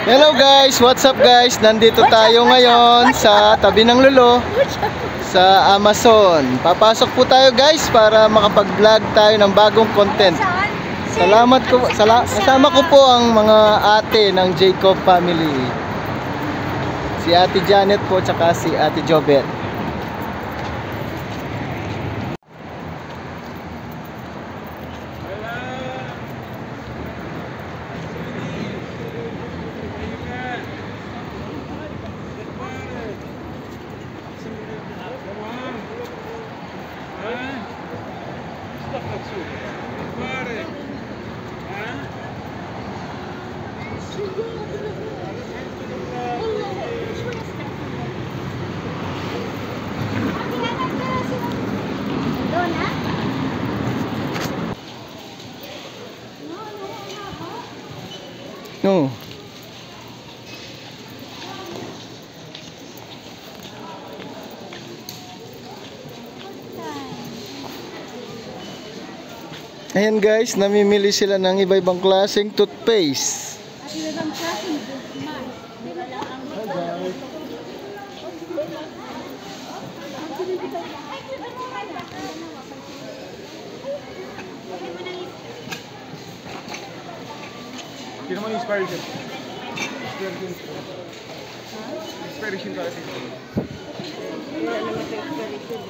Hello guys, what's up guys? Nandito tayo ngayon sa tabi ng Lolo sa Amazon. Papasok po tayo guys para makapag-vlog tayo ng bagong content. Kasama ko po ang mga ate ng Jacob family. Si Ate Janet po tsaka si Ate Jobet. No. Ayan guys, namimili sila ng iba-ibang klaseng toothpaste. At iba-ibang klaseng mask. Hindi naman yung expiration. Expiration ka kasi. Wala naman sa expiration.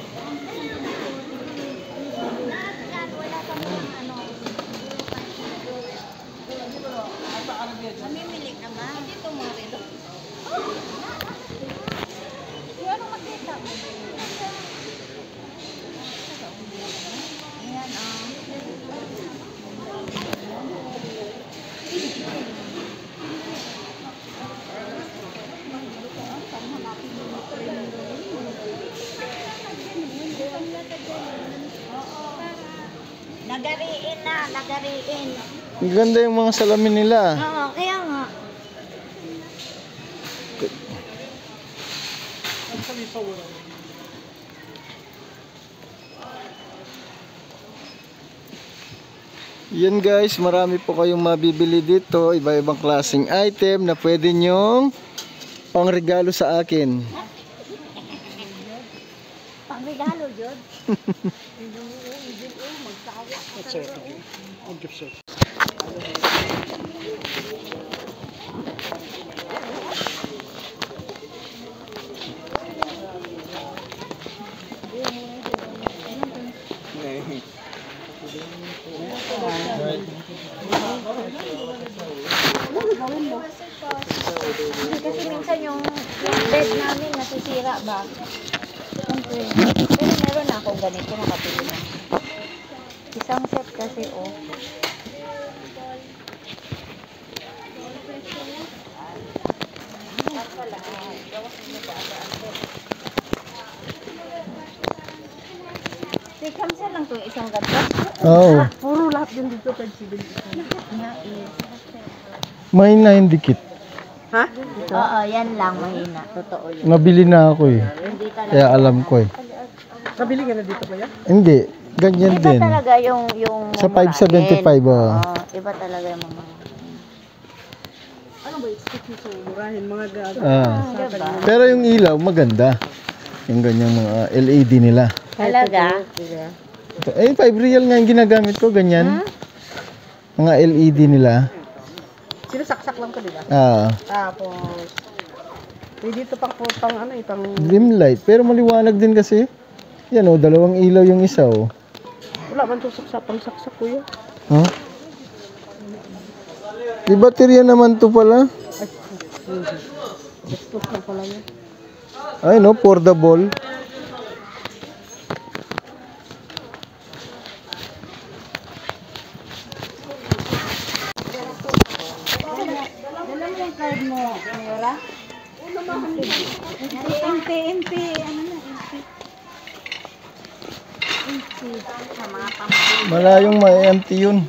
Mamimili naman. Dito mo rin. Ano makita? Ayan Nagariin na, nagariin. Ang ganda yung mga salamin nila. Oo, kaya nga. Yan guys, marami po kayong mabibili dito. Iba-ibang klaseng item na pwede nyong pangregalo sa akin. Pangregalo, Jod. Kasi minsan yung bed namin nasisira ba? Siyempre. Pero meron na akong ganito, nakapili na. Isang set kasi, oh. Si cancel lang to isang ganito. Oh. Puro lahat yung dito pag sibil. Mahina yung dikit. Ha? Oo, yan lang, mahina. Totoo yun. Nabili na ako eh. Hindi talaga. Kaya alam ko eh. Nabili ka na dito ba yan? Hindi. Ganyan Iba din. talaga yung Sa 575 Oo, iba talaga yung mga. Ano ba expect mo sa murahin mga gaga? Diba? Pero yung ilaw maganda. Yung ganyang mga LED nila. Talaga? Eh, 5 real nga yung ginagamit ko. Ganyan. Mga LED nila. Sinasaksak lang ka, diba? Tapos, may dito pang ano eh, pang... Dim light. Pero maliwanag din kasi. Yan o, dalawang ilaw yung isa o. Wala man ito pang saksak kuya. Huh? Di baterya naman to pala. Gastos lang pala yan. Ay no, portable. Dala mo yung card mo, Mayora? MP, ano na, MP. Sa mga pamilya. Malayong may empty yun.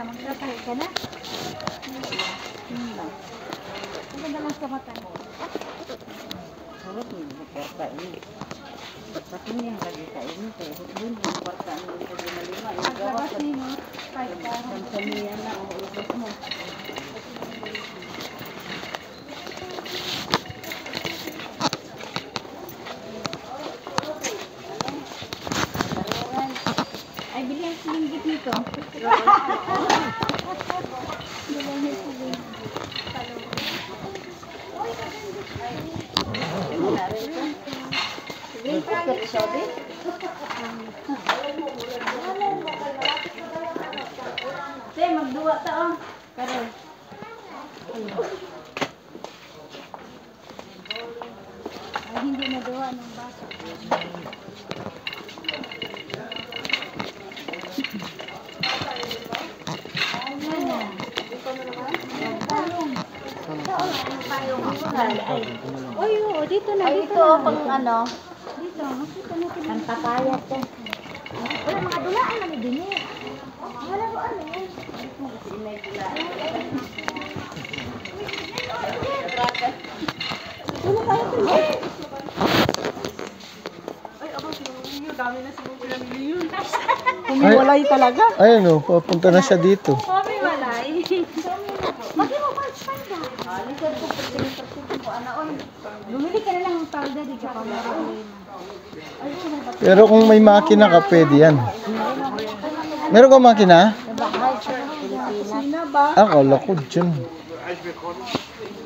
Magtatay ka na? Ang ganda lang sa mata mo. Harap mo, kwarta ini. Dapat mo yung lagi sa ini. Kaya hukbun yung kwarta mo yung lima. Naglabas niyo. Samsamiyan na ang ulubos mo. Ay, bili ang silinggit nito. Say, magduwa ta oh. Karon. Ay, hindi naduwa ng bata. Oy, dito na. Ay, ito pang ano. Dito, makita natin. Ang papayat ko. Wala mga dulaan na din eh. Wala ko ano. May dulaan. Wala tayo ito eh. Ay, aba, sinunod. Dami na sinunod pinamili yun. Kumiwalay talaga. Ayun o, papunta na siya dito. Kami malay. Bakit mo pa-expand ba? Likod ko pag-pinipagsitin ko. Bumili ka na lang ng powder dito ka meron. Pero kung may makina ka, pwede yan. Meron ka makina? Sina ba? Akala ko dyan.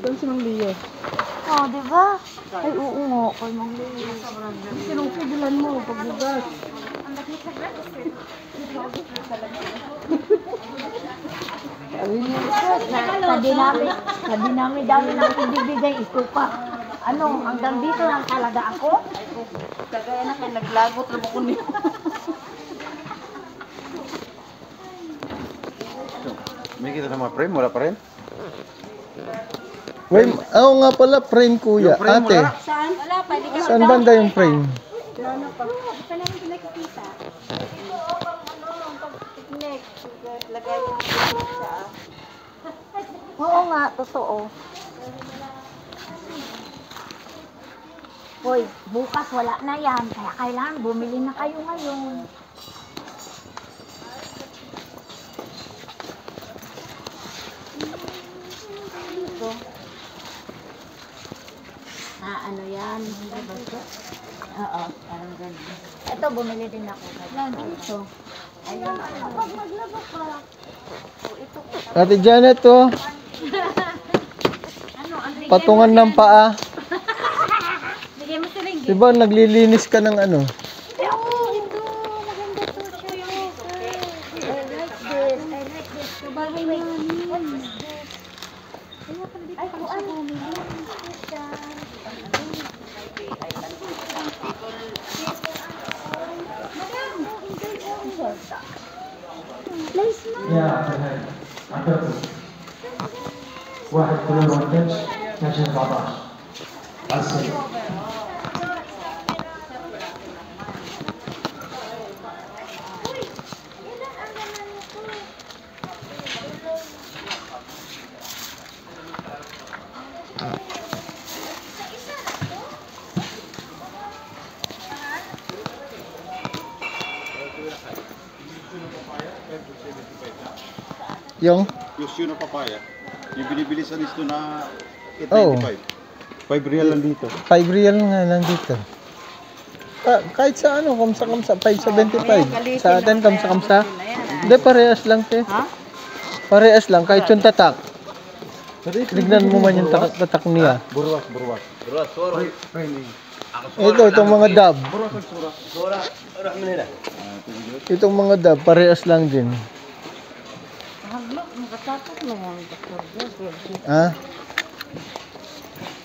Doon si Mang Leo. Oh, di ba? Ay, oo nga. Kay Mang Leo. Sinong sigilan mo pagbugas? Sabi namin dami ng ibibigay ito pa. Ano, hanggang dito lang talaga ako. Kagaya na kayo naglagot na ko niyo. May kita sama frame, wala pa rin? Frame, oo nga pala, frame kuya. Yung frame, Ate, wala. Saan? Wala pa. Di ka saan banda yung frame? Ano pa? Ito namin pinakikita. Picnic. Lagay mo siya. Oo nga, totoo. Hoy, bukas wala na yan. Kaya kailangan bumili na kayo ngayon. Ito. Ano yan? Oo, parang ganun. Ito, bumili din ako. Yan, ito. Ayun. Pag maglaba ka. Ito. Ate Janet to, patungan ng paa. Bigay mo si Ringgit. Diba naglilinis ka ng ano? Oo, ito. Maganda to siya. I like this. I like this. Kabahay na yan. What is this? Kaya pala dito pa siya bumili. Madam, enjoy all. Place na. يا عبد واحد كيلو منتج نجم 14 على السريع. Yung? Yung sino papaya, yung binibili sa listo na Oh. 895. 5 real lang dito. 5 real nga nandito. Kahit sa ano, kamsa-kamsa, 575. Sa atin, kamsa-kamsa. Hindi, parehas lang, te. Ha? Parehas lang, kahit yung tatak. Tignan mo man yung tatak niya. Burwas. Itong mga dab. Sura. Itong mga dab, parehas lang din. Haglok, nakatakot na yan. Ha?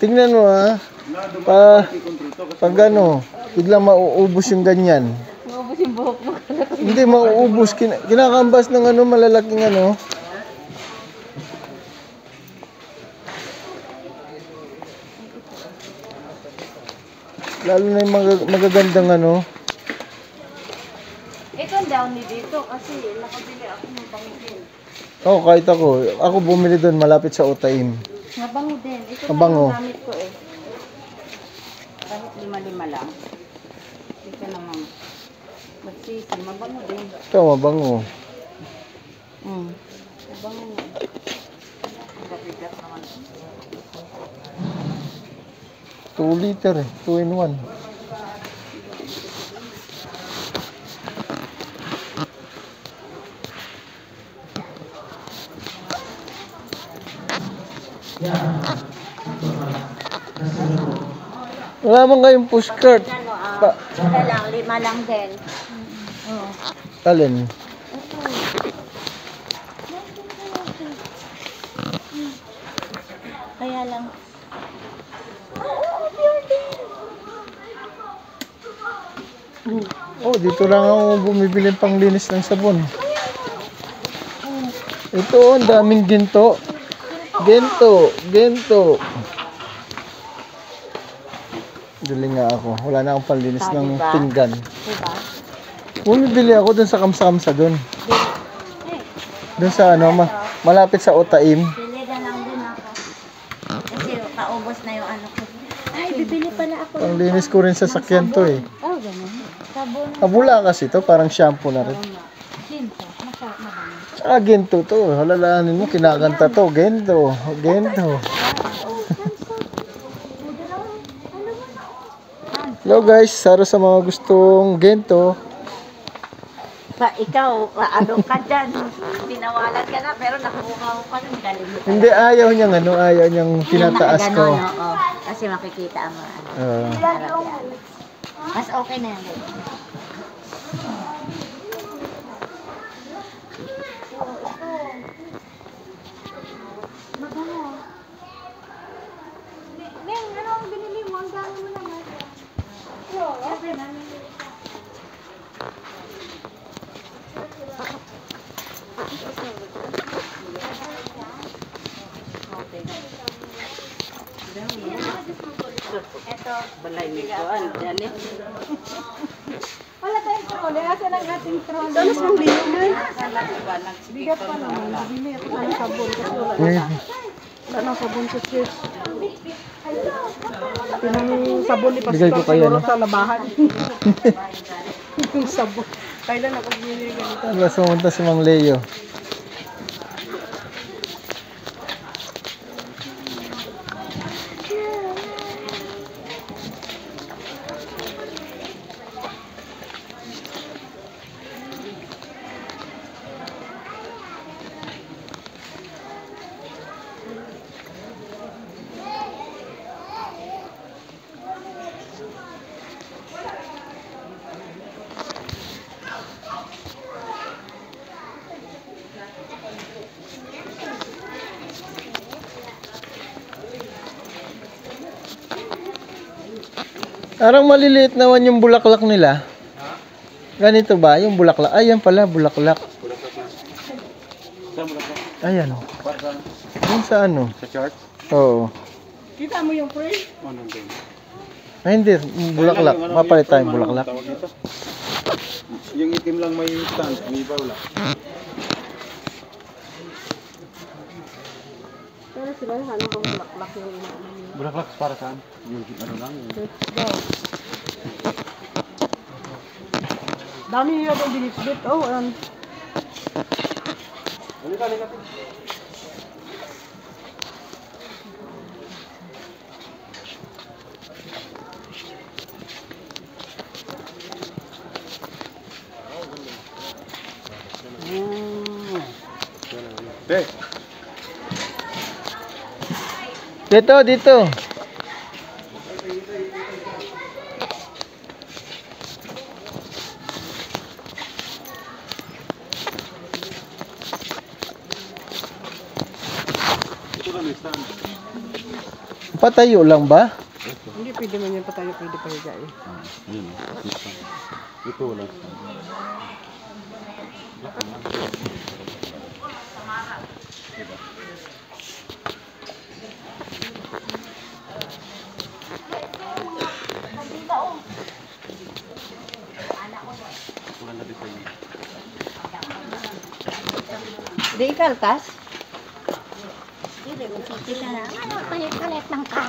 Tingnan mo ha. Pag ano, biglang mauubos yung ganyan. Maubos yung buhok mo. Hindi, mauubos. Kinakambas ng ano, malalaking ano. Lalo na yung magagandang ano. Ito ang downy dito kasi nakabili ako ng bango din. Oo, kahit ako. Ako bumili doon malapit sa Utaim. Mabango din. Ito Mabango. na yung gamit ko eh. Kahit 5-5 lang. Hindi ka naman magsisi. Mabango din. Ito, mabango. Mabango nga. Mabigat naman. 2 liter eh. 2 in 1. Wala man kayong pushcart. Ano, sila lang, 5 lang din. Alin? Kaya lang. Oh, dito lang ako bumibili pang linis ng sabon. Ito, oh, ang daming ginto. Ginto. Bili nga ako. Wala na akong panlinis ng pinggan. Diba? Bumibili ako dun sa kamsa-kamsa dun. Dun sa ano, malapit sa Otaim. Bili na lang din ako. Kasi kaubos na yung ano ko. Ay, bibili pala ako. Panglinis ko rin sa sakyan to eh. Oh, ganun. Sabon. Abula kasi to, parang shampoo na rin. Ginto. Masarap na ba? Ah, ginto to. Halalahanin mo, kinakanta to. Ginto. Hello guys, saro sa mga gustong ginto. Ikaw, ano ka dyan? Tinawalan ka na, pero nakuha ko pa rin. Galing mo. Hindi, ayaw niyang tinataas ko. Oo. Kasi makikita ang mga ano. Mas okay na yan. Neng, ano ang binili mo? Ang dami mo naman. Ito, balay nito. Wala tayong trole. Asan ang ating trole? Dalas mong liyo na. Bigat pa naman. Bili ako ng sabon kasi wala nang sabon sa sis. Pinang sabon ni Bigay ko Pastor kayo, siguro no? sa labahan. Yung sabon. Kailan ako bumili ganito? Ano ba sumunta si Mang Leo? Parang maliliit naman yung bulaklak nila. Ganito ba? Yung bulaklak. Ayan pala, bulaklak. Ayan. Yung sa ano? Sa chart? Oo. Kita mo yung frame? Ano doon? Ay, hindi. Bulaklak. Mapalit tayong bulaklak. Tawag dito? Yung itim lang may stand, may iba wala. Pero sila yung ano bang bulaklak yung inaano niya. Bulaklak para saan? Yung ano lang. Let's go. Dami niyo yung binisbit. Oh, Halika. Hey. Dito. Patayo lang ba? hindi pwede man yan pa tayo pwede pa higa eh. Ito wala. Di kaltas? Hindi, magkikita na. Ano, palit ng ka?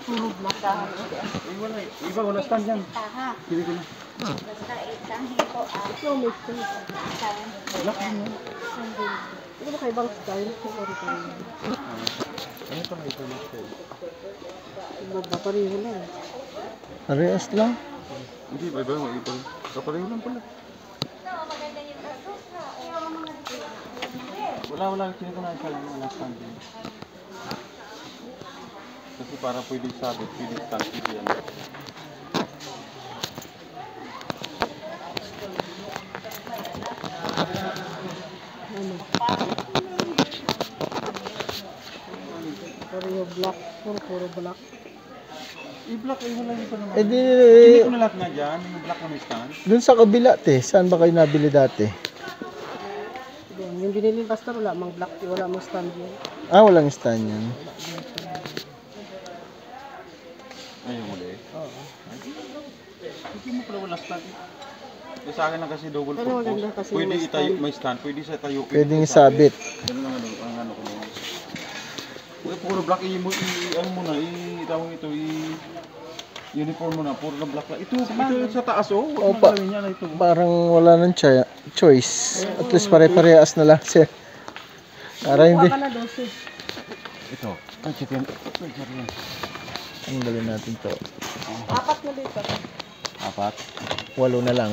Puro black. Iba, wala stand yan. Taha. Pili ko na. Basta isang hito Ito, may style. isang Black din yan. Ano ba kaibang style? Sorry pa rin. Ano pa nga ito na style? Iba pareho lang. Parehas lang. Hindi, iba mo. Kapareho lang pala. Wala. Sino ko na isa lang. Wala stand din. Kasi para pwede sabit, pwede stand. Pwede yan. Pareho black. Puro black. I-block ay wala dito naman. Eh di, Hindi ko na lahat nga dyan. Yung block na may stand. dun sa kabila te, saan ba kayo nabili dati? Yung binili ni Pastor, wala mang black. Wala mang stand yun. Ah, walang stand yan. Ayun muli. Oo. Hindi mo pala wala stand. Sa akin lang kasi double Pero maganda purpose. kasi Pwede may itayo, stand. may stand. Pwede sa tayo. Pwedeng isabit. Ganun lang ang ano ko na. Uy, puro black ano mo na, tawag ito, uniform mo na, puro na black lang. Ito sa taas oh. Opa. Parang wala nang choice. At least pare-parehas na lang sir. Para hindi. Ka na 12. Ito. Ay, chicken. Ang galing natin to. 4 na dito. 4. 8 na lang.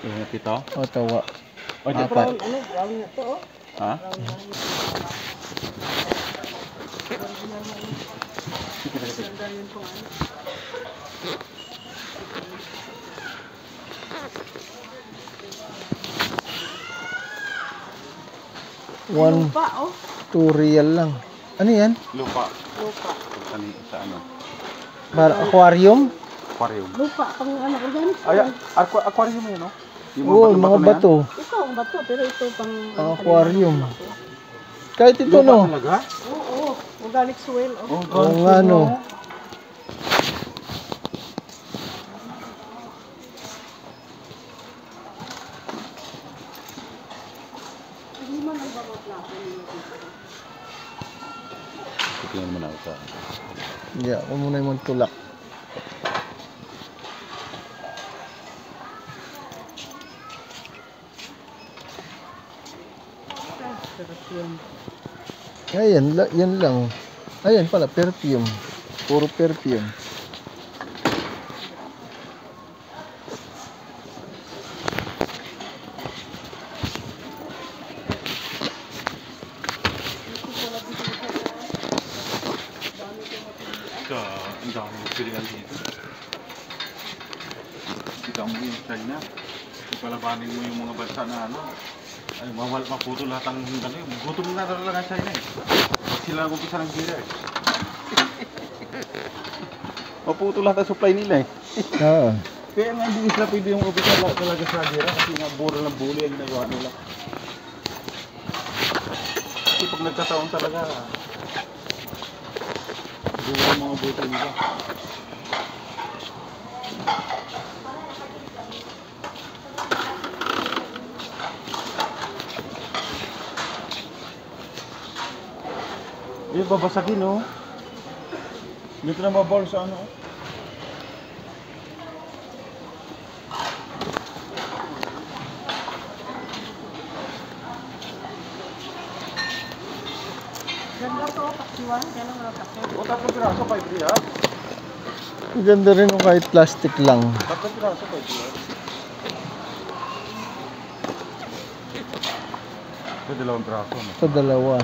Yung 7. O, tawa. O, di 4. Brown, brown na to oh. Ha? One, Pa oh. 2 real lang. Ano yan? Lupa. Lupa. Sa ano? Para aquarium? Aquarium. Lupa, pang ano, organic Ay, soil. aquarium yun, no? Oo, mga bato. Ito ang bato, pero ito pang... Aquarium. Kahit ito Lupa no. talaga? Oo, organic soil. Oh. Oo nga no. Hindi man ang bawat laban nila dito. Tingnan mo na ito. Hindi, ako muna yung tulak. Sarap yun. Ayan, yan lang. Ayan pala, perfume. Puro perfume. Ang dami mo pilihan dito. Kita mo yung China. Ipalabanin mo yung mga bansa na ano. Ay, maputo lahat ang ano yun. Gutom na talaga ang China eh. Sila mag-isa ng gira eh. Maputo lahat ang supply nila eh. Oo. Kaya nga hindi sila pwede yung umpisa talaga sa gira kasi nga buro ng buli ang ginagawa nila. Kasi pag nagkataon talaga, buro ang mga buto nila. Eh, babasagin oh. Dito na maball sa ano. Ganda to, taksiwan. Kaya lang wala taksiwan. O, 3 piraso, 5 real. Ganda rin kung kahit plastic lang. 3 piraso, 5 real. Ito, 2 piraso. No? Ito dalawa.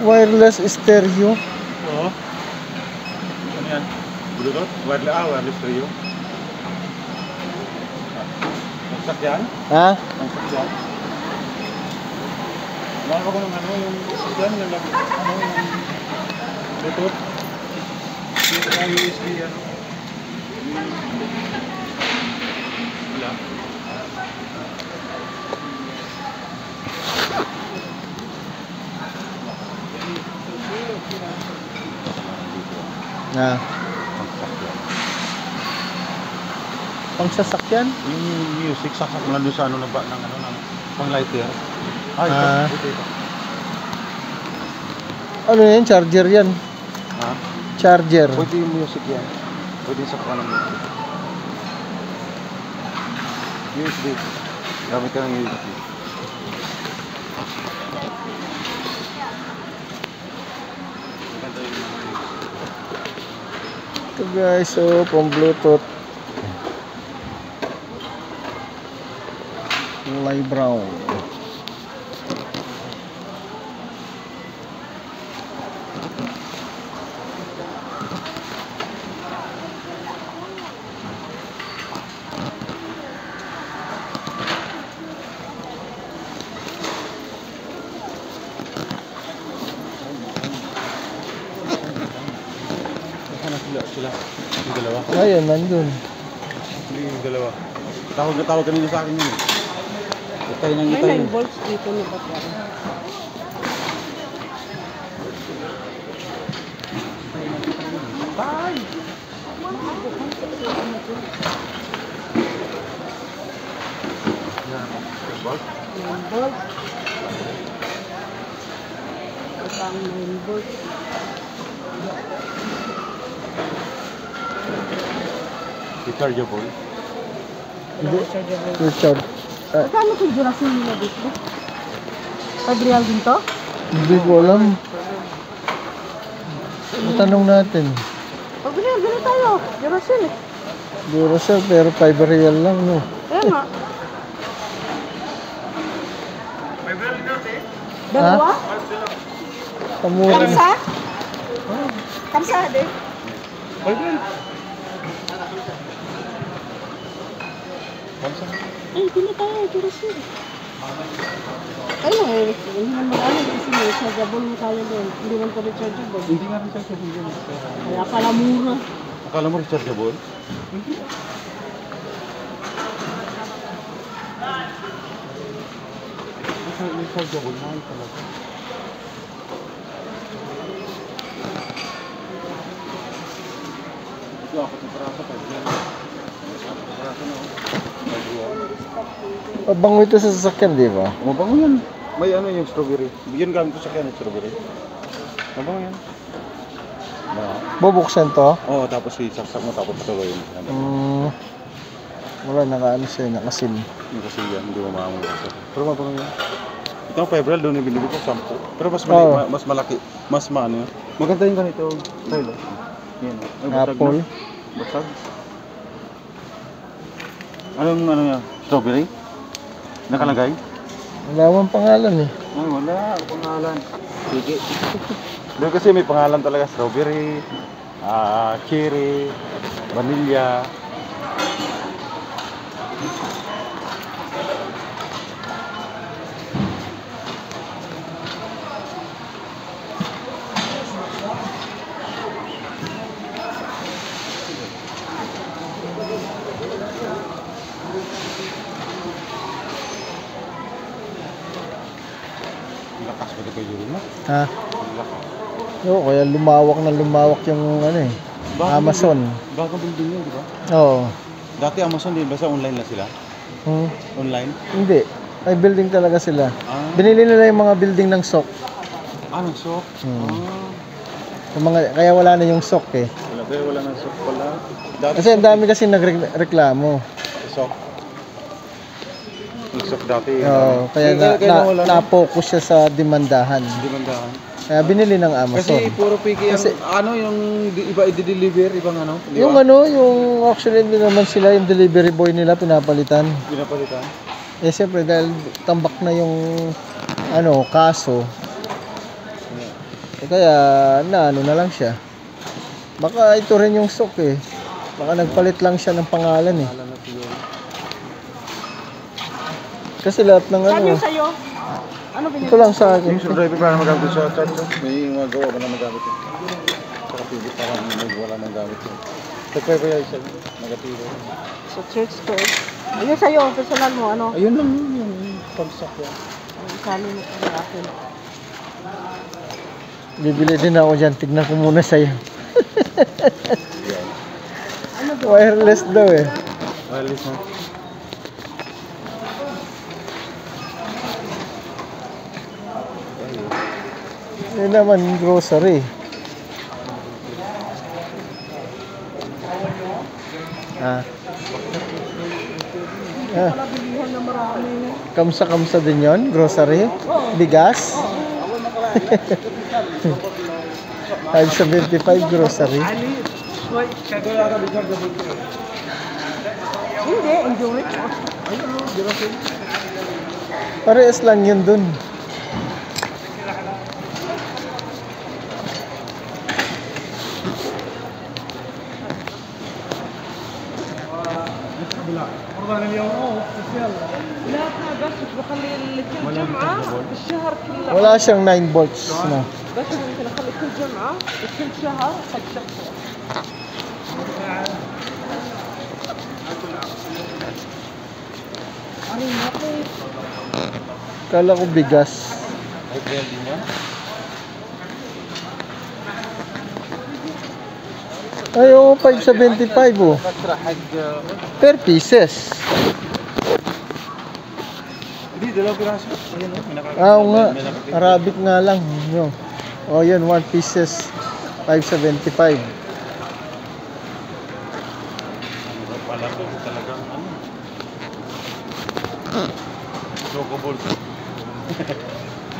Wireless stereo. Oo. Ano yan? Bluetooth? Wireless stereo. Ang sakyan? Ha? Ang sakyan? Wala ko ng ano yung sakyan, yung Bluetooth. Yung USB yan. Wala. Na. Pangsasakyan? Yung music saksak na doon sa ano ng pang lighter. Ay, Ah. ito. Ano yan? Charger yan. Ha? Charger. Pwede yung music yan. Pwede saksak ng music. USB. Gamit ka ng USB. Maganda yung Ito guys, so pang Bluetooth. Kulay brown. sila. Yung dalawa. Ayun, nandun. Hindi yung dalawa. Tawag kanina sa akin yun. Itay nang May itay. 9 volts dito na ba? Bolt? 9 volts. Isang 9 volts. Rechargeable. Hindi. Richard. Magkano kung durasyon nila dito? 5 real din to? Hindi ko alam. Tanong natin. Pag binili tayo, durasyon eh. Duracell pero 5 real lang, no? Ayan nga. Dalawa? Kamura. Kamsa? Kamsa din. Ay, pili tayo, durasyon. Ay, hindi naman mag-ano kasi may chargeable mo tayo doon. Hindi naman to rechargeable. Hindi nga rechargeable. Kaya pala mura. Akala mo rechargeable? Rechargeable mahal talaga. Ito ako sa parasa pa. Pabango ito sa sasakyan, di ba? Mabango yan. May ano yung strawberry. Bigyan gamit ko sa kanya ng strawberry. Mabango yan. Bubuksan to? Oo, tapos isaksak mo tapos patuloy yun. Wala, nakaano siya, nakasil. Yung kasi yan, hindi mo maamong kasi. Pero mabango yan. Ito ang February, doon yung binili ko, 10. Pero mas mali, mas malaki, mas maano. Maganda yung ganito, style. Yan. Ay, basag Apple. na. Basag. Anong ano yan? Strawberry? Nakalagay? Wala mang pangalan eh. Ay, wala. Pangalan. Sige. Doon kasi may pangalan talaga. Strawberry, cherry, vanilla. Lakas ko dito yun, no? Ha? Lakas. Oo, kaya lumawak na lumawak yung ano eh. Amazon. Bagong building yun, di ba? Oo. Dati Amazon din, basta online lang sila? Online? Hindi. May building talaga sila. Ah, Binili nila yung mga building ng SOC. ng shop? Yung mga, kaya wala na yung SOC eh. Wala Dahil wala nang sok pala. Dati Kasi ang dami kasi nagreklamo. sok. Yung sok dati. Oo, kaya na-focus siya sa demandahan. Demandahan. Kaya binili ng Amazon. Kasi puro piki ang ano yung iba i-deliver ibang ano. Yung yung actually hindi naman sila yung delivery boy nila pinapalitan. Pinapalitan. Eh siyempre dahil tambak na yung kaso. Kaya na lang siya. Baka ito rin yung sok eh. Baka nagpalit lang siya ng pangalan eh. Kasi lahat ng Sabi sa'yo, ano binili? ito lang sa akin. Yung screwdriver para magamit sa chat. May magawa ba na magamit yun? Saka pigit parang may wala nang gamit yun. Nagpwede yan siya. Negativo. Sa church ko. Ayun sa'yo, personal mo, ano? Ayun lang yun. Yung pagsak yan. Ang sali mo sa akin. Bibili din ako dyan. Tignan ko muna sa'yo. Ano ba? Wireless daw eh. Wireless na. Yun naman grocery. Bilihan na marami. Kamsa-kamsa din yon, grocery. Bigas. 5.75 grocery. Hindi, enjoy. Parehas lang yun dun. لا بس بخلي كل جمعة بالشهر كله Wala siyang 9 volts na. بس ممكن اخلي كل جمعة وكل شهر حق شخص. Kala ko bigas. Ay, oo, 5.75 oh. Per pieces. Hindi, dalawang piraso. Ayun o. Oo nga. Arabic nga lang. Yun. O yun, 1 pieces. 5.75. Pala ko talagang ano. Chocoball.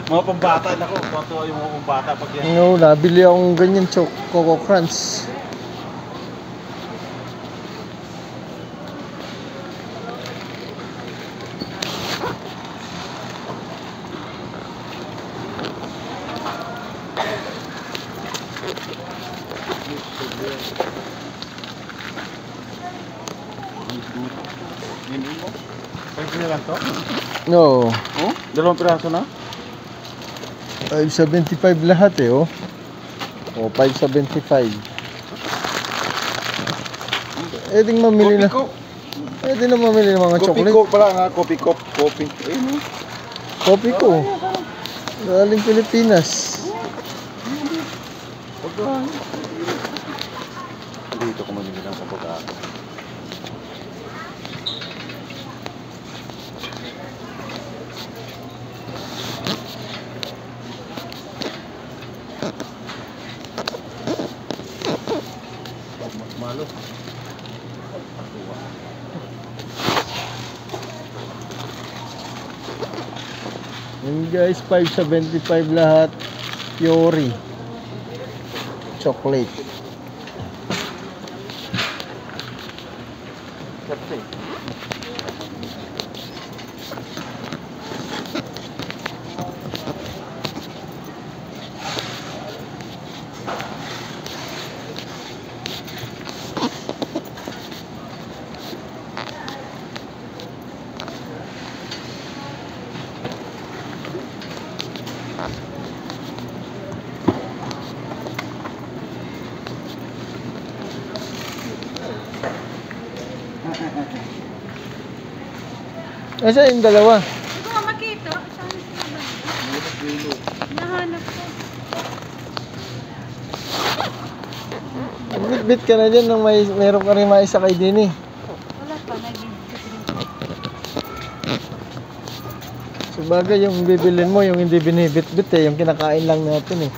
Mga pambata na ko. Tuwa yung mga pambata pag yan. No, nabili akong ganyan Coco Crunch. Hindi mo? 5 na lang to? No. Oh? Dalawang piraso na? 5.75 lahat eh, oh. O, 5.75. Pwedeng mamili na. Pwede na mamili ng mga chocolate. Coffee pala nga, coffee cup. Coffee. Ayun o. Coffee ko. Galing Pilipinas. Dito ko mamili ng pagkakas. Malo. Yun guys, 5.75 lahat. Yori. Chocolate. Asa yung dalawa? Hindi ko makita. Saan sila ba? Nahanap ko. Bit-bit ka na dyan nung meron ka rin maisakay din eh. Wala pa. Sabagay yung bibilin mo, yung hindi binibit-bit eh, yung kinakain lang natin eh.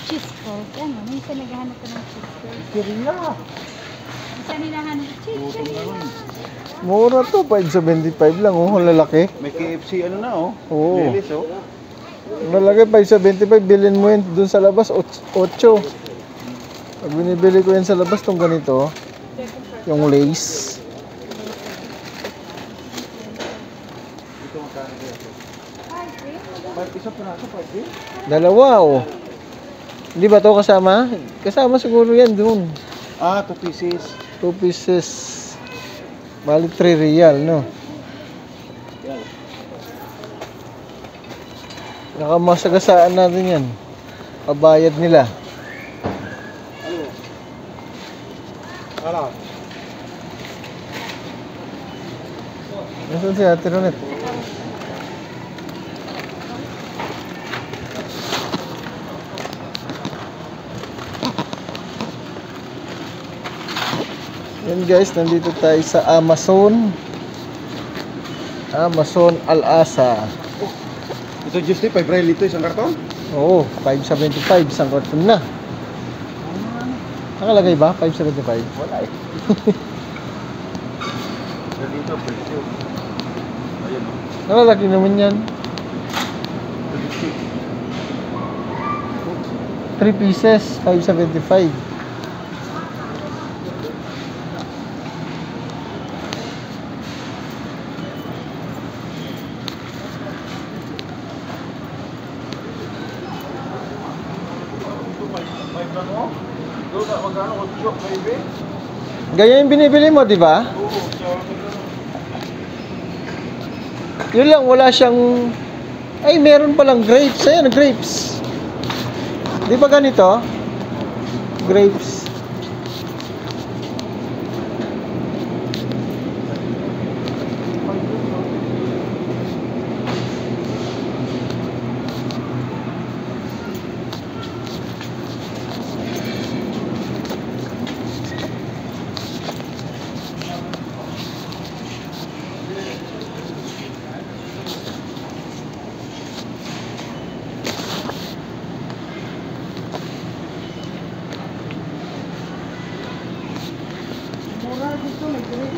cheese balls. Ano? May isa naghahanap ka ng cheese balls. Kiriya. Isa nilahanap cheese. Mura to, 575 lang oh, ang lalaki. May KFC ano na oh. Oo. Lilis oh. Ang lalaki 575, bilhin mo yan dun sa labas 8. Pag binibili ko yan sa labas tong ganito, yung lace. Ito magkano kaya? 5 isa piraso, 5 Dalawa oh. Hindi ba to kasama? Kasama siguro yan dun. Ah, 2 pieces. 2 pieces. Bali 3 real, no? Nakamasagasaan natin yan. Pabayad nila. Ano? Nasaan si Ate Ronet? Yan guys, nandito tayo sa Amazon. Amazon Al-Asa. Ito just 5 real ito, isang karton? Oo, 575 isang karton na. Nakalagay ba? 575? Wala eh. Dito, presyo. Ayan oh. Nakalaki naman yan. 3 pieces, 575. Ganyan yung binibili mo, di ba? Yun lang, wala siyang... Ay, meron palang grapes. Ayan, grapes. Di ba ganito? Grapes.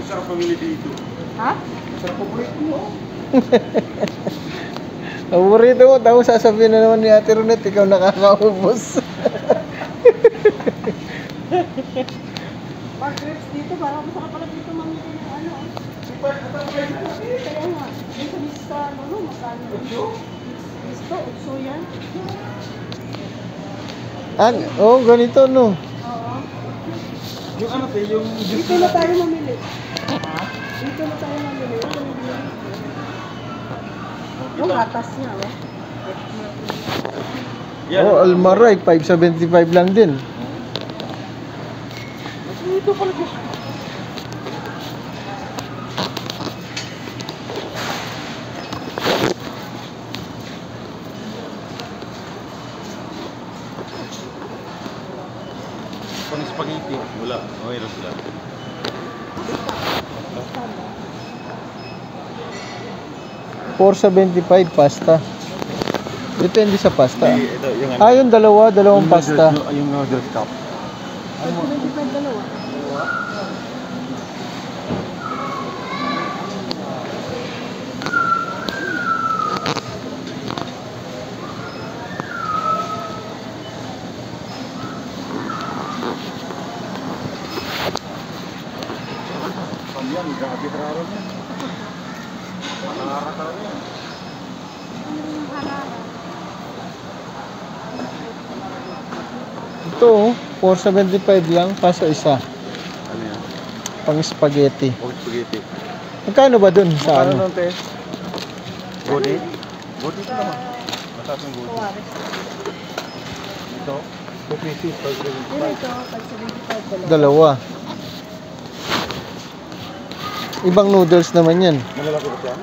Sarap pamili dito. Ha? Sarap paborito mo. Paborito mo, tapos sasabihin na naman ni Ate Ronet, ikaw nakakaubos. Pag grapes dito, parang masarap pala dito mamili ng ano. Kaya nga, dito lista, ano, magkano? Listo, 8 yan. Oh, ganito, no? Oo. Yung ano te, yung Dito na tayo mamili. Dito na tayo mamili. Ito na binili. Yung atas niya, oh. Oh, Almaray, 575 lang din. Dito pala siya. pang spaghetti. Wala. Okay lang sila. $4.75 pasta. Depende sa pasta. Ito, yung ano. Ah, yung dalawang pasta. Yung noodles cup. 25 dalawa. Yan, grabe kararo niya. Nakakaraw niya. Ito, oh, $4.75 lang kaso isa. Ano yan? Pang spaghetti. Oh, spaghetti. Magkano ba dun sa Ano ano? nun, te? Godi? Godi ito naman. Mataas yung godi. Ito? 2 pieces. Pero ito, 575 dalawa. Dalawa. Ibang noodles naman yan. Malalaki ba siya?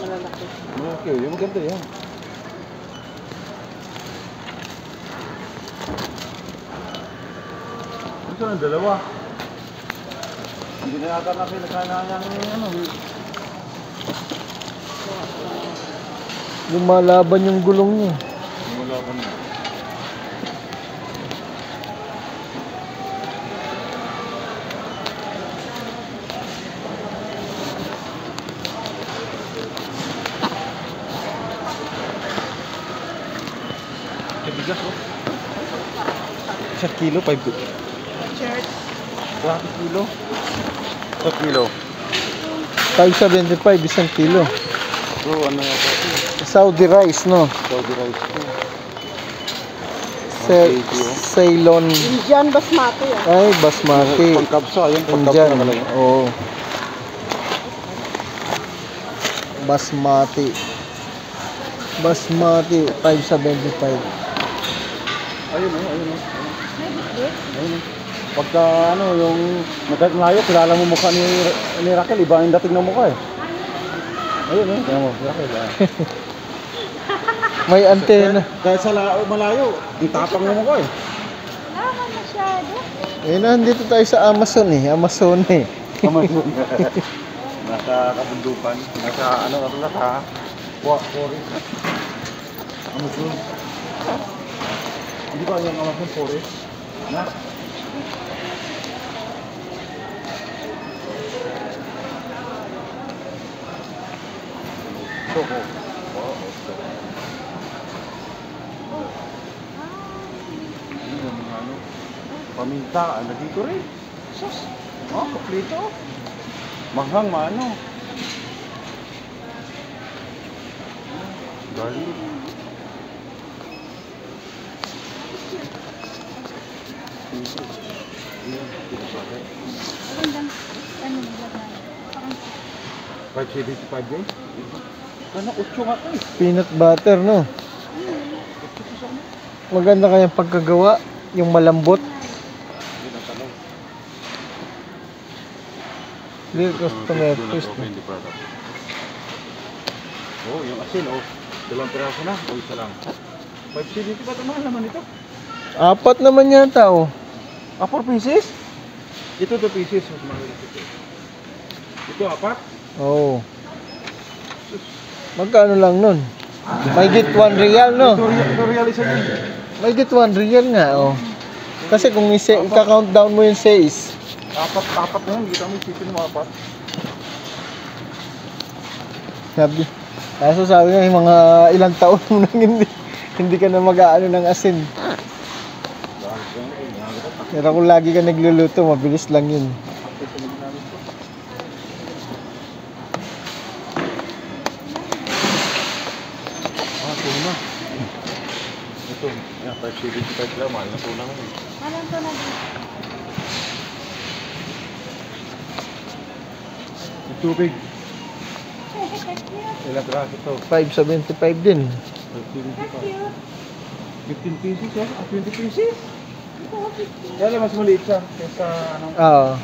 Malalaki. Malalaki. Yung maganda yan. Ito na dalawa. Hindi na yata na pinagkanaan yung ano. Lumalaban yung gulong niya. Wala pa na. bigas oh. 1 kilo, 5 Church. 1 kilo. 1 kilo. 575 isang kilo. So, ano yan po? Saudi rice, no? Saudi rice po. Ceylon. Indian basmati ah. Ay, basmati. Pangkapsa, yung pangkapsa Indian. na talaga. Oo. Basmati. Basmati, 575. Ayun oh, ayun oh. Ayun oh. Pagka ano, yung nagkakalayo, kilala mo mukha ni Raquel, iba yung dating ng mukha eh. Ayun oh, kaya mo, Raquel ah. May antena. Kahit sa malayo, ang tapang ng mukha eh. Wala ka masyado. Ayun na, dito tayo sa Amazon eh. Amazon eh. Nasa kabundukan, nasa ano, nasa forest. Amazon. Hindi ba yung Amazon forest? Na? Ito ko. Wow, ito. Ano yung mga ano? Paminta, ano dito rin? Sus! Oh, kuplito. Manghang, maano. Garlic. Magandang, ano nila na. 575 guys? Ano, 8 nga ito eh. Peanut butter, no? Maganda kayang pagkagawa. Yung malambot. Hindi na tanong. Little customer twist. Oh, yung asin, oh. 2 piraso na, o isa lang. 570 ba ito? Mahal naman ito. 4 naman yata, oh. 4 pieces? Ito 2 pieces. Mas mahal ito. Ito 4? Oo. Magkano lang nun? May get 1 real, no? Ito real isa yun. May get 1 real nga, oh. Kasi kung i-count down mo yung 6. 4 na yun. Hindi kami isipin mo 4. Sabi. Kaso sabi nga, yung mga ilang taon mo nang hindi ka na mag-aano ng asin. Pero kung lagi ka nagluluto, mabilis lang yun. Tuna. Ito, yan, 575 lang. Mahal na tuna mo eh. Alam ko na dito. Yung tubig. Ilang piraso ito? 575 din. 15 pieces oh? 20 pieces? Kaya lang mas maliit siya kaysa ano? Oo.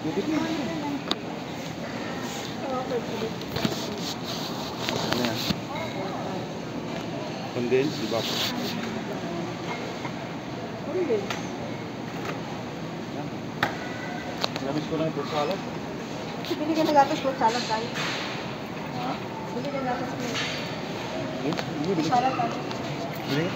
20 pieces. Ano yan? Condensed, di ba? Namis ko lang ito salad. Bili ka na gatas fruit salad tayo. Ha? Bili ka na gatas fruit Bili? salad tayo. Bili?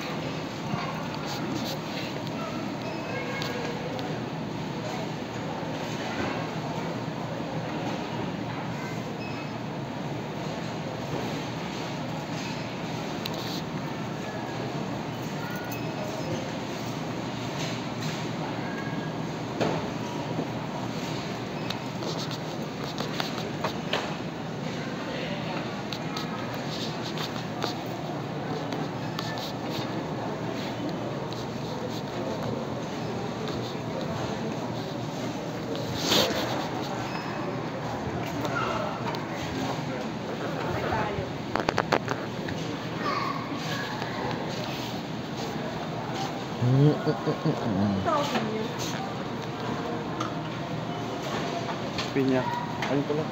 Pinya. Ayun pala.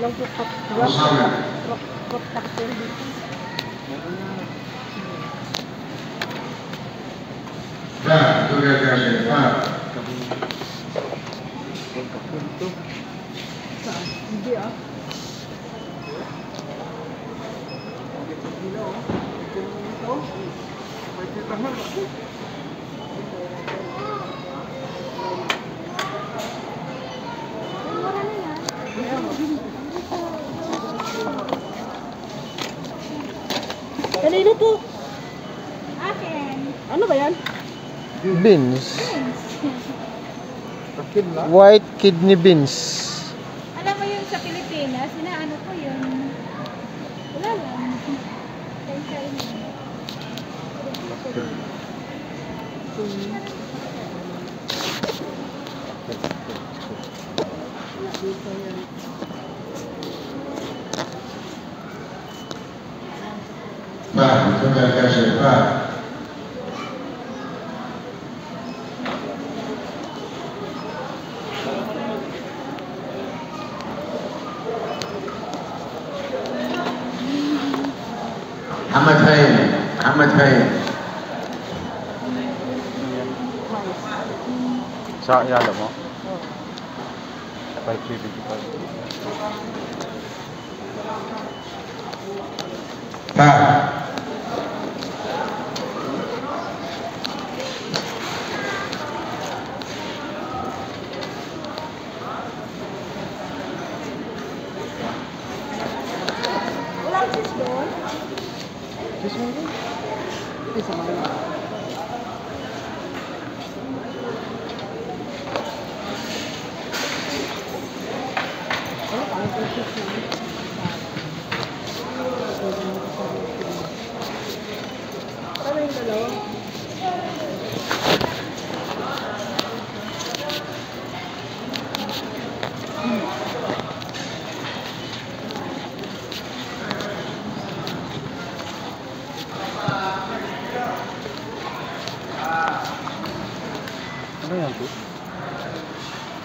Lang fruit cocktail dito. Back to the attention. 5. Saan? Hindi ah. Mura na yan. Kanino to? Akin. Ano ba yan? Beans. White kidney beans. Alam mo yun sa Pilipinas, ano ko yun? Wala lang. Pak, sudah kasih Pak. Ahmad Khair, Ahmad Khair. Sa yalo mo? 575. Pak. Walang sis doon? Isa mga lang. Ano yung dalawa? Ano yan to?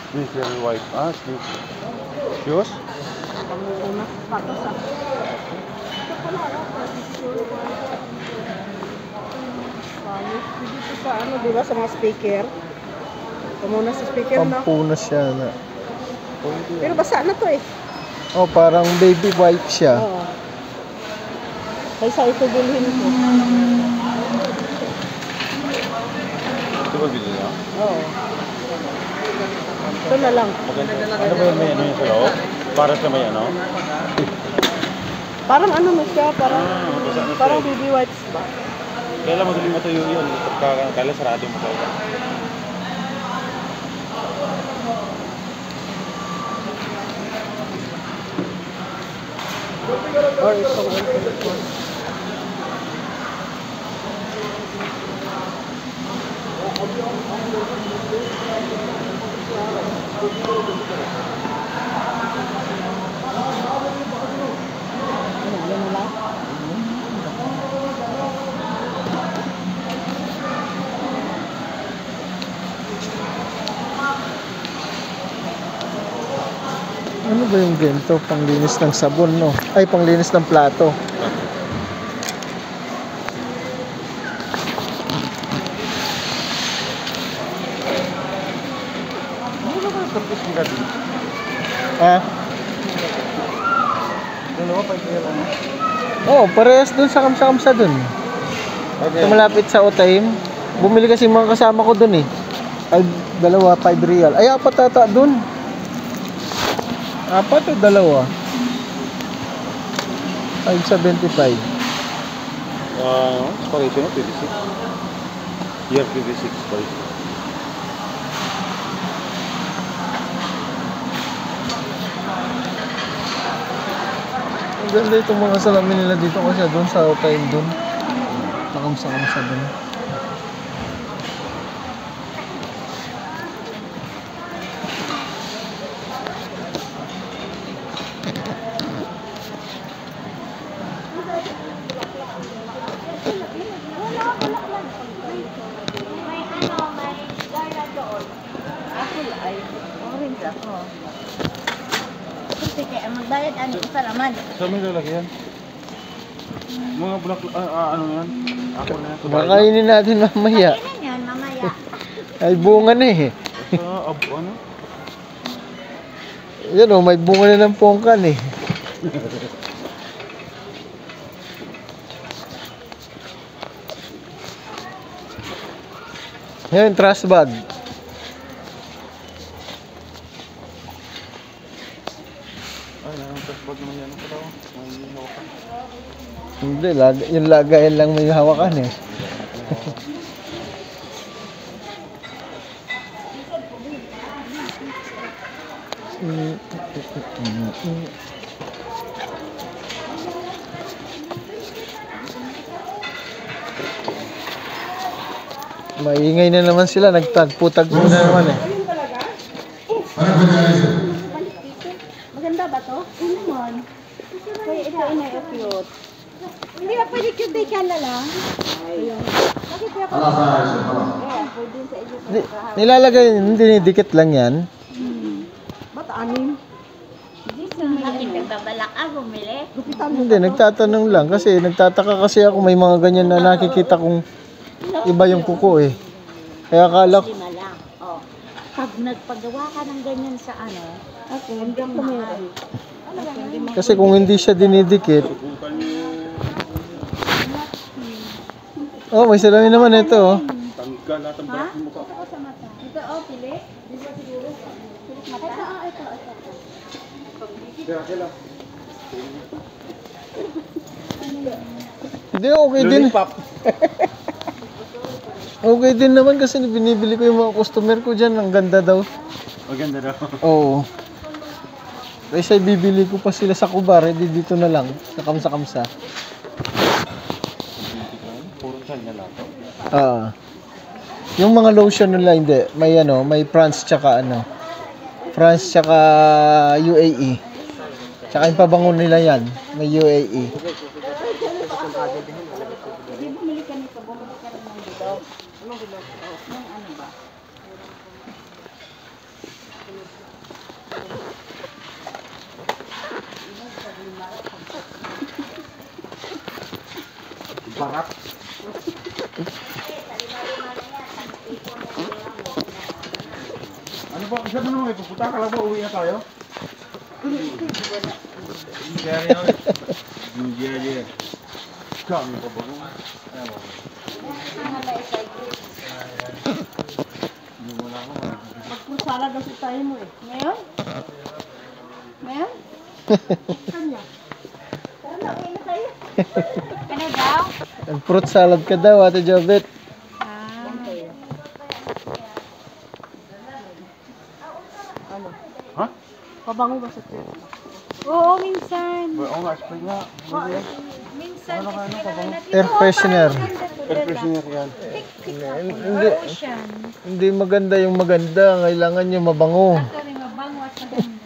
Sneaker white. Ah, sneaker. Shoes? Panguna. Patos ah. Ito pala ako. Dito sa ano, di ba, sa mga speaker? Ito muna sa speaker, no? Pampunas siya na. Pero basa na to eh. Oh, parang baby wipe siya. Oo. Kaysa ito bilhin ko. Ito ba bili niya? Oo. Ito na lang. Maganda. Ano ba yun? May ano yun sa loob? Para sa may ano? Parang ano mo siya, parang basa na siya parang eh. baby wipes ba? Kailan madaling matuyo yun? Kailan sarado mo kayo? Or ito. Ano, yan na lang? Ano ba yung ganito? Panglinis ng sabon, no? Ay, panglinis ng plato. Ano ba tapos mo gabi? Ah? Dalawa pa ito yan. Oh, parehas dun sa kamsa-kamsa dun. Okay. Sa malapit sa Otaim. Bumili kasi mga kasama ko dun eh. Ay, dalawa, 5 real. Ay, apat ata dun. Apat o dalawa? 5.75. Expiration of 26. Year 26 expiration. Ang ganda itong mga salamin nila dito kasi doon sa Otaim dun. Nakamsa-kamsa dun. May garla doon. Ako ay orange ako. Sige, magbayad ano isa naman. Saan may lalagyan? Mga black, ano yan? Ako na yan. Makainin natin mamaya. Kailan yan, mamaya? Ay, bunga na eh. Ano? Yan o, may bunga na ng pongkan eh. Yan, trash bag. Ano? Yung first bag naman yan. Ano daw? May hawakan. Hindi, yung lagayan lang may hawakan eh. Maingay na naman sila, nagtagpo-tagpo na naman eh. Maganda ba to? Oo naman. Kaya ito inay o cute. Hindi ba pwede cute day ka na lang? Ayun. Bakit kaya pa? Pwede sa iyo. Nilalagay, hindi dikit lang yan. Ba't anim? Bakit nagbabalak bumili? Gupitan mo. Hindi, nagtatanong lang kasi nagtataka kasi ako may mga ganyan na nakikita kong iba yung kuko eh. Kaya akala ko, Lima lang. Oh. Pag nagpagawa ka ng ganyan sa ano, Ako, hindi ko meron. kasi kung hindi siya dinidikit. Oh, may salamin naman ito oh. Tangga lahat ang balat ng mukha. Ito, oh, pilis. Di ba siguro? Pilis mata? Ito. Kaya kailan? Hindi, okay din. Lollipop. Okay din naman kasi binibili ko yung mga customer ko dyan. Ang ganda daw. Maganda daw. Oo. Kaysa bibili ko pa sila sa Kubar, hindi dito na lang. Sa kamsa-kamsa. Puro China lang. Yung mga lotion nila hindi. May ano, may France tsaka ano. France tsaka UAE. Tsaka yung pabango nila yan. May UAE. Barat. Ano ba? Isa mo naman ipupunta? Kala ba uwi na tayo? Hindi yan. Kami pa ba? Magpursala daw si tayo mo eh. Ngayon? Ngayon? Kanya. Tara, uwi na tayo. ano daw? Fruit salad ka daw, Ate Jobet. Ha? Pabango ba sa tayo? Oo, minsan. Oo nga, spray nga. Minsan. Air freshener. Air freshener yan. Hindi, hindi maganda yung maganda. Kailangan yung mabango. Mabango at maganda.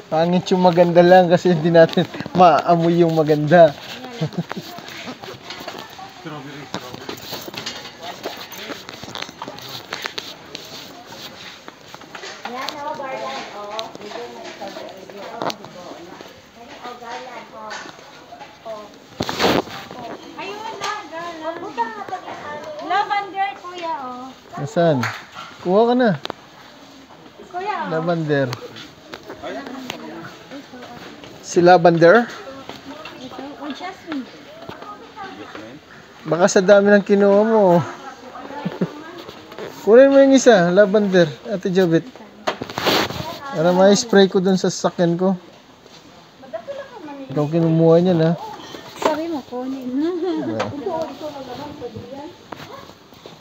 Pangit yung maganda lang kasi hindi natin maamoy yung maganda. Strawberry. Yan o, garland o. Bigyan mo ito. O, garland o. Ayun na, garland. Lavender, kuya o. Nasaan? Kuha ka na. Kuya o. Lavender. Si Lavender? Ito, o jasmine. Baka sa dami ng kinuha mo. Kunin mo yung isa, lavender, Ate Jobet. Para may spray ko dun sa sasakyan ko. Ikaw kinumuha niya na. Sabi mo, kunin.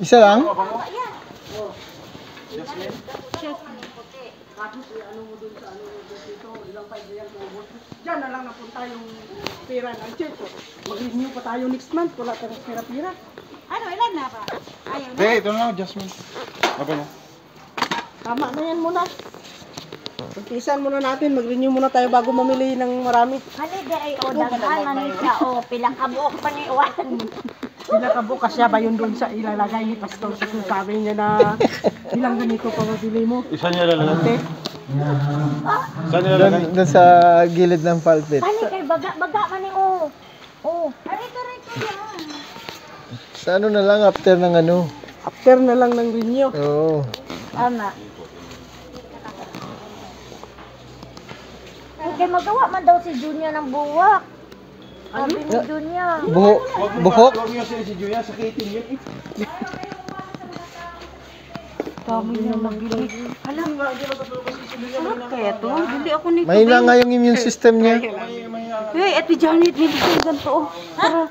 Isa lang? Diyan na lang napunta yung pera ng check. Mag-renew pa tayo next month. Wala tayong pera-pera. Ano, ilan na ba? Ayaw na. Hindi, ito na lang, Jasmine. Okay na. Tama na yan muna. Pagpisan muna natin. Mag-renew muna tayo bago mamili ng marami. Halide ay o, daghan man siya o, pilang kabuok pa ni Iwan. Sila kabukas siya ba yun doon sa ilalagay ni Pastor? Kasi sabi niya na ilang ganito pa mabili mo. Isa niya lalagay. Ate, Saan niya lalagay? Doon sa gilid ng pulpit. Ani kay baga man ni o. O, arito yan. Sa ano na lang, after ng ano. after na lang ng renew. Oo. Tama. Ay, kay magawa man daw si Junior ng buwak. Sabi ni Junior. Buhok? Huwag niyo si Julia, sakitin yun. dami niya nabili. Hala, sarap kaya to? Bili ako nito. May na nga yung immune system niya. Hey, Ate Janet, bili ko yung ganito. Para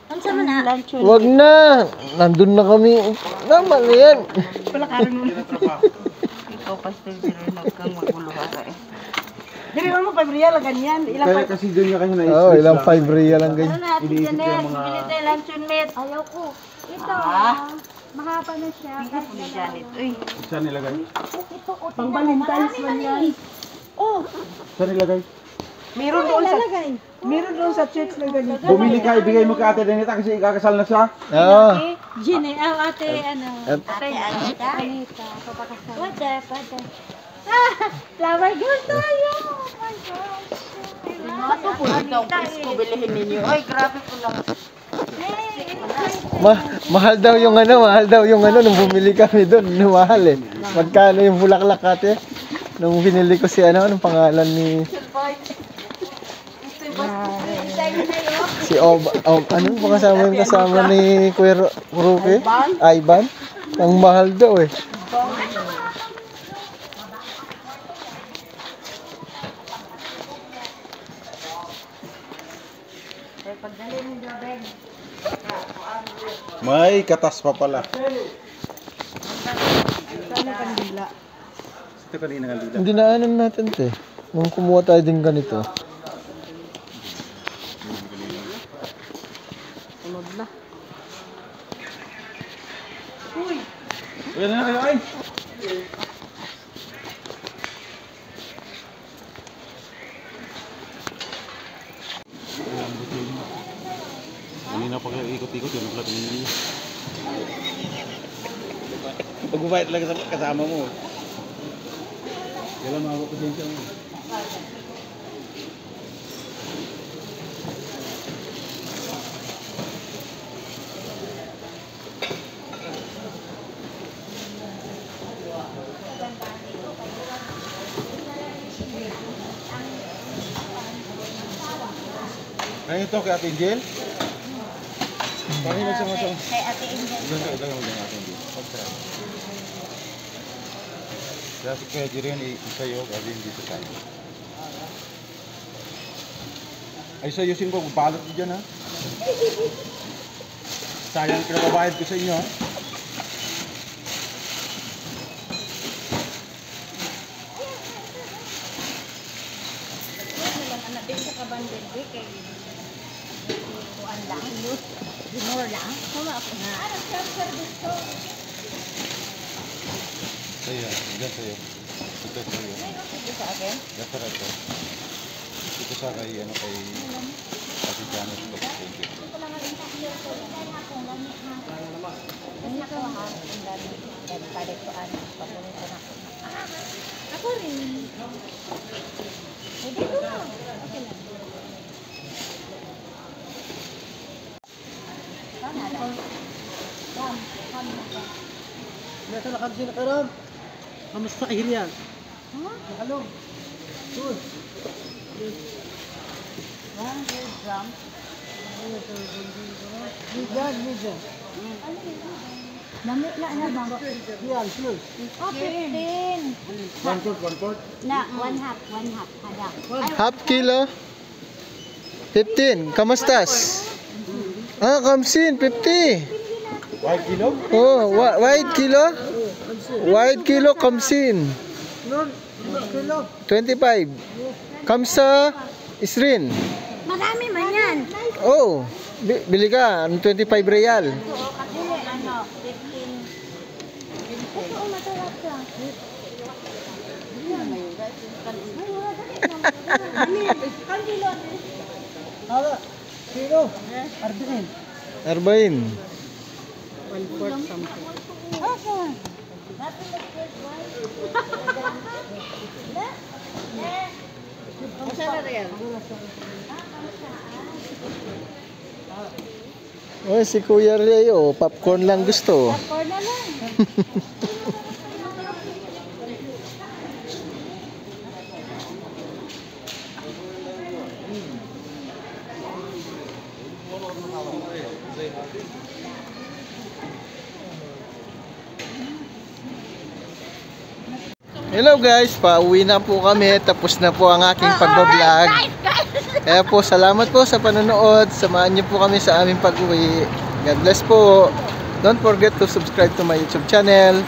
Ang sama na. lunch yun. Wag na. Nandun na kami. Tama na yan. Wala ka rin mo. Ikaw kasi huwag kang maguluhara eh. Dili mo pa real ganyan. Kaya kasi doon niya kayo na-isip. Oh, ilang 5 real lang ganyan. Ano na, Ate Janet? Bili tayo luncheon meat. Ayaw ko. Ito. Mahaba na siya. Ate Janet, uy. Saan nilagay? Ito ko. Pang Valentine's man yan. Oh, Saan nilagay? meron doon sa church na ganito. Bumili ka, ibigay mo ka Ate Denita kasi ikakasal na siya. Oo. Gine, ate, ano. Ate Anita. Anita. Papakasal. Pwede. Flower girl tayo. Oh my gosh. Ako po ito ang ko bilihin ninyo. Ay, grabe po lang. Mahal daw yung nung bumili kami doon, mahal eh. Magkano yung bulaklak ate? Nung binili ko si anong pangalan ni si anong kasama ni Kuya Ruke? Ivan? Ang mahal daw eh. May katas pa pala. Ito kanina kandila. Hindi naanan natin te. Nung kumuha tayo din ganito. Uy, na kayo ay. Kanina pa kayo ikot-ikot yung vlog ninyo. Pag-bubait lang kasama mo. Kailan mga pasensya mo. Ngayon ito kay Ate Angel? Paano magsama-sama? Kay Ate Angel. Ito yung Ate Angel. Kaya si Kuya Jiren isayo, gawin dito tayo. Ay sayusin ko, balot ko dyan ha. Sayang pinababayad ko sa inyo ha. Anak din sa kabandil. Kay kuan lang. Dinor lang. Kuma ako na. Self-service to. Saya, dyan sa'yo. Ito sa'yo. Ito sa akin. Ito na ito. Ito sa kay, kay Ate Janet. Thank you. Ang ako ha. Ang dami. Then palit ko ano. Paborito na ko. Ako rin. Pwede ko na. Okay lang. Nasa nakabisi na karam. Kamusta kayo yan? Hello. Good. 100 grams. Medium. Dami na na bang? Yan, sure. Oh, 15. One quart. Na, one half. Hada. Half kilo. 15. Kamustas? Kamsin, 50. 5 kilo? Oh, wide kilo? Wide kilo, kamsin. 25. Kamsa, isrin. Marami man yan. Oh, bili ka. 25 real. Kasi ano, 15. Ito, masarap siya. Arbain. Oh, si Kuya Leo, popcorn lang gusto. Popcorn na lang. Hello guys, pauwi na po kami. Tapos na po ang aking pagbablog. Kaya po, salamat po sa panonood. Samahan niyo po kami sa aming pag-uwi. God bless po. Don't forget to subscribe to my YouTube channel.